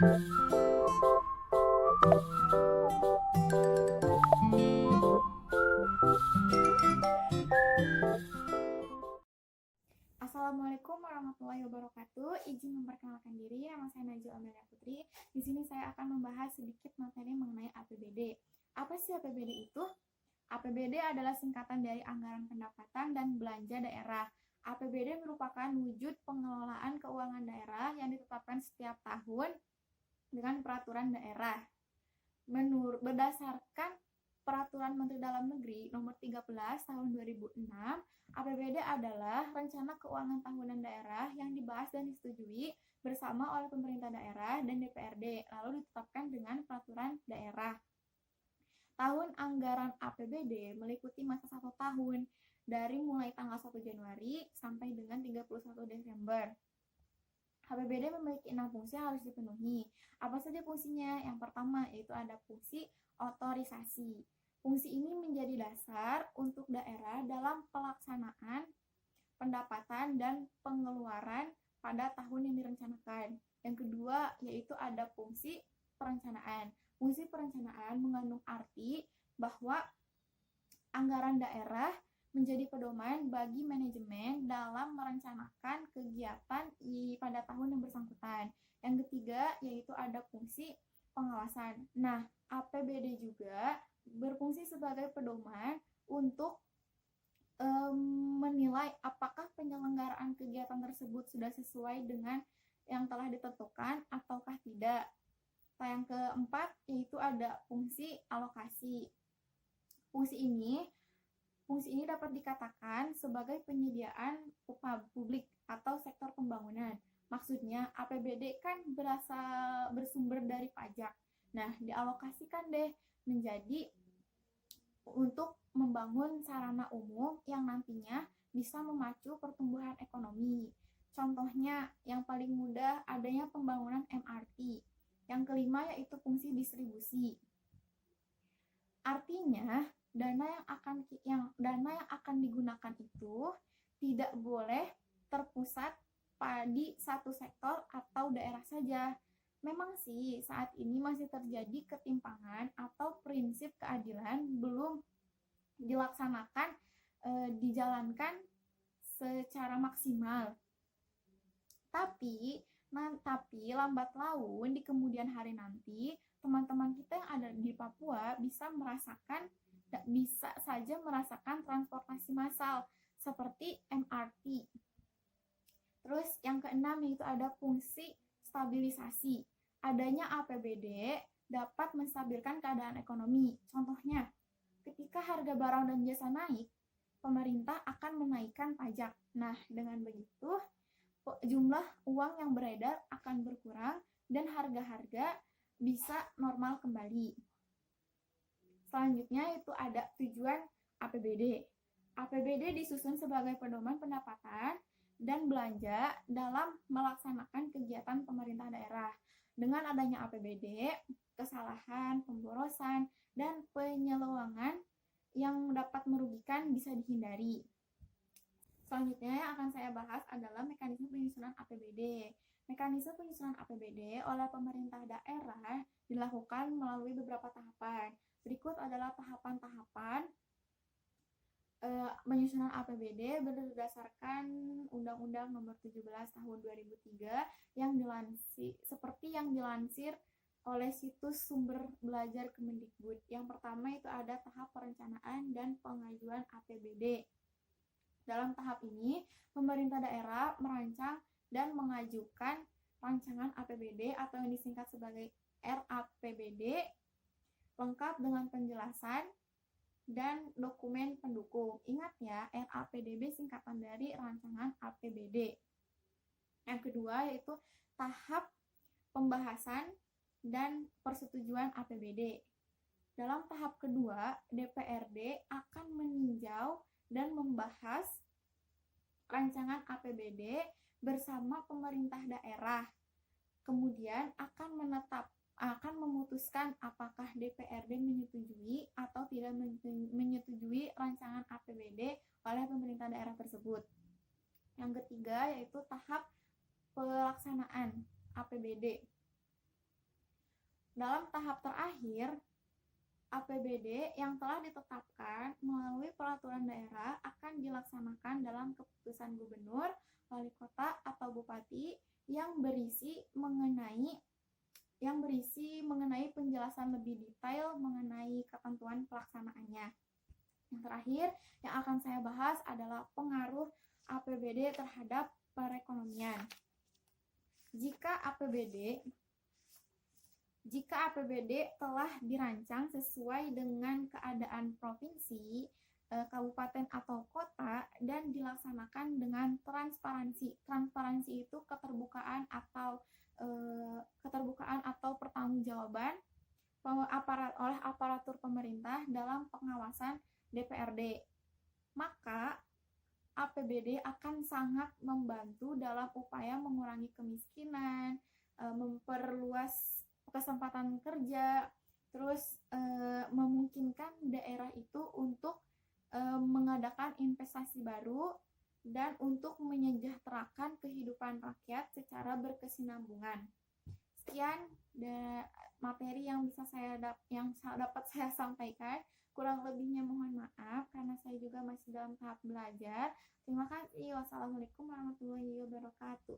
Assalamualaikum warahmatullahi wabarakatuh. Izin memperkenalkan diri, nama saya Najwa Amelia Putri. Di sini saya akan membahas sedikit materi mengenai APBD. Apa sih APBD itu? APBD adalah singkatan dari Anggaran Pendapatan dan Belanja Daerah. APBD merupakan wujud pengelolaan keuangan daerah yang ditetapkan setiap tahun dengan peraturan daerah. Berdasarkan Peraturan Menteri Dalam Negeri Nomor 13 Tahun 2006, APBD adalah rencana keuangan tahunan daerah yang dibahas dan disetujui bersama oleh pemerintah daerah dan DPRD, lalu ditetapkan dengan peraturan daerah. Tahun anggaran APBD meliputi masa 1 tahun dari mulai tanggal 1 Januari sampai dengan 31 Desember. APBD memiliki 6 fungsi yang harus dipenuhi. Apa saja fungsinya? Yang pertama yaitu ada fungsi otorisasi. Fungsi ini menjadi dasar untuk daerah dalam pelaksanaan pendapatan dan pengeluaran pada tahun yang direncanakan. Yang kedua yaitu ada fungsi perencanaan. Fungsi perencanaan mengandung arti bahwa anggaran daerah menjadi pedoman bagi manajemen dalam merencanakan kegiatan pada tahun yang bersangkutan. Yang ketiga yaitu ada fungsi pengawasan. Nah, APBD juga berfungsi sebagai pedoman untuk menilai apakah penyelenggaraan kegiatan tersebut sudah sesuai dengan yang telah ditentukan ataukah tidak. Yang keempat yaitu ada fungsi alokasi. Fungsi ini dapat dikatakan sebagai penyediaan publik atau sektor pembangunan. Maksudnya APBD kan bersumber dari pajak. Nah, dialokasikan deh menjadi untuk membangun sarana umum yang nantinya bisa memacu pertumbuhan ekonomi. Contohnya yang paling mudah adanya pembangunan MRT. Yang kelima yaitu fungsi distribusi. Artinya dana yang akan digunakan itu tidak boleh terpusat di satu sektor atau daerah saja. Memang sih saat ini masih terjadi ketimpangan atau prinsip keadilan belum dijalankan secara maksimal. Tapi lambat laun di kemudian hari nanti teman-teman kita yang ada di Papua bisa saja merasakan transportasi massal seperti MRT. Terus yang keenam yaitu ada fungsi stabilisasi. Adanya APBD dapat menstabilkan keadaan ekonomi. Contohnya, ketika harga barang dan jasa naik, pemerintah akan menaikkan pajak. Nah, dengan begitu, jumlah uang yang beredar akan berkurang dan harga-harga bisa normal kembali. Selanjutnya itu ada tujuan APBD. APBD disusun sebagai pedoman pendapatan dan belanja dalam melaksanakan kegiatan pemerintah daerah. Dengan adanya APBD, kesalahan, pemborosan, dan penyelewengan yang dapat merugikan bisa dihindari. Selanjutnya yang akan saya bahas adalah mekanisme penyusunan APBD. Mekanisme penyusunan APBD oleh pemerintah daerah dilakukan melalui beberapa tahapan. Berikut adalah tahapan-tahapan penyusunan APBD berdasarkan Undang-Undang Nomor 17 Tahun 2003 yang dilansir oleh situs sumber belajar Kemendikbud. Yang pertama itu ada tahap perencanaan dan pengajuan APBD. Dalam tahap ini, pemerintah daerah merancang dan mengajukan rancangan APBD atau yang disingkat sebagai RAPBD lengkap dengan penjelasan dan dokumen pendukung. Ingat ya, RAPBD singkatan dari rancangan APBD. Yang kedua yaitu tahap pembahasan dan persetujuan APBD. Dalam tahap kedua, DPRD akan meninjau dan membahas rancangan APBD bersama pemerintah daerah. Kemudian akan memutuskan apakah DPRD menyetujui atau tidak menyetujui rancangan APBD oleh pemerintah daerah tersebut. Yang ketiga yaitu tahap pelaksanaan APBD. Dalam tahap terakhir, APBD yang telah ditetapkan melalui peraturan daerah akan dilaksanakan dalam keputusan gubernur, wali kota, atau bupati yang berisi mengenai penjelasan lebih detail mengenai ketentuan pelaksanaannya. Yang terakhir yang akan saya bahas adalah pengaruh APBD terhadap perekonomian. Jika APBD telah dirancang sesuai dengan keadaan provinsi, kabupaten atau kota dan dilaksanakan dengan transparansi. Transparansi itu keterbukaan atau pertanggungjawaban oleh aparatur pemerintah dalam pengawasan DPRD. Maka APBD akan sangat membantu dalam upaya mengurangi kemiskinan, memperluas kesempatan kerja, terus memungkinkan daerah itu untuk mengadakan investasi baru dan untuk menyejahterakan kehidupan rakyat secara berkesinambungan. Sekian materi yang dapat saya sampaikan. Kurang lebihnya mohon maaf karena saya juga masih dalam tahap belajar. Terima kasih. Wassalamualaikum warahmatullahi wabarakatuh.